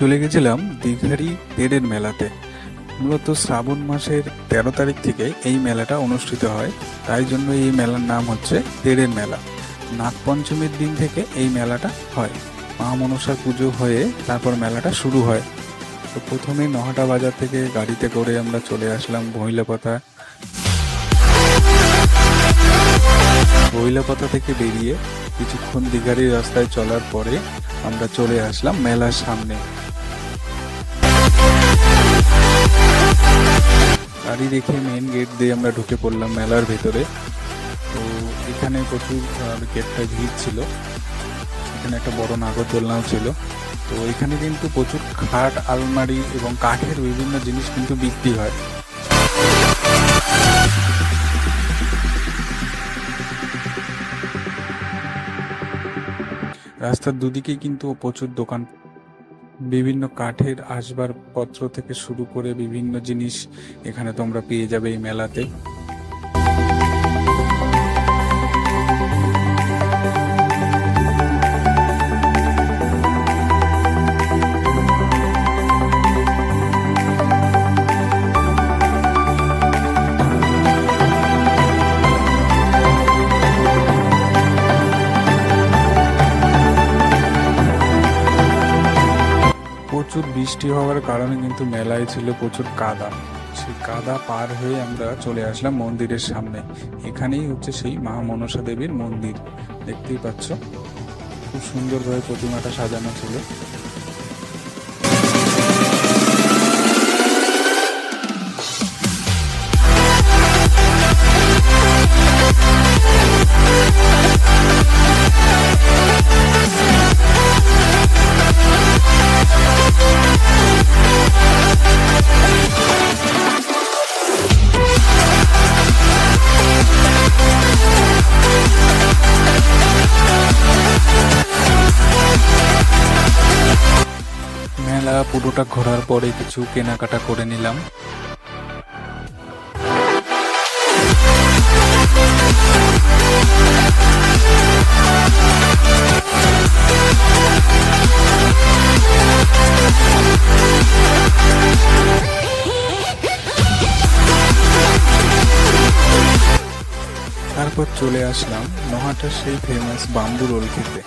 চলে গেছিলাম দীঘারি তেড়ের মেলাতে। মূলত শ্রাবণ মাসের 13 তারিখ থেকে এই মেলাটা অনুষ্ঠিত হয়, তাই জন্য এই মেলার নাম হচ্ছে তেড়ের মেলা। নাগপঞ্চমীর দিন থেকে এই মেলাটা হয়। মা মনসার পুজো হয়ে তারপর মেলাটা শুরু হয়। তো প্রথমে নহাটা বাজার থেকে গাড়িতে করে আমরা চলে আসলাম ভৈলাপাতা। ভৈলাপাতা থেকে বেরিয়ে কিছুক্ষণ দীঘারি রাস্তায় চলার পরে আমরা চলে আসলাম মেলার সামনে। গাড়ি রেখে মেন গেট দিয়ে আমরা ঢুকে পড়লাম মেলার ভেতরে। তো এখানে প্রচুর গেটটা ভিড় ছিল। এখানে একটা বড় নাগরদোলনাও ছিল। তো এখানে কিন্তু প্রচুর খাট, আলমারি এবং কাঠের বিভিন্ন জিনিস কিন্তু বিক্রি হয়। রাস্তার দুদিকেই কিন্তু প্রচুর দোকান, বিভিন্ন কাঠের আসবাবপত্র থেকে শুরু করে বিভিন্ন জিনিস এখানে তোমরা পেয়ে যাবে এই মেলাতে। প্রচুর বৃষ্টি হওয়ার কারণে কিন্তু মেলায় ছিল প্রচুর কাদা। সেই কাদা পার হয়ে আমরা চলে আসলাম মন্দিরের সামনে। এখানেই হচ্ছে সেই মা মনসা দেবীর মন্দির, দেখতেই পাচ্ছ খুব সুন্দরভাবে প্রতিমাটা সাজানো ছিল। মেলা পুরোটা ঘোরার পরে কিছু কেনাকাটা করে নিলাম। তারপর চলে আসলাম নহাটার সেই ফেমাস বাম্বু রোল খেতে।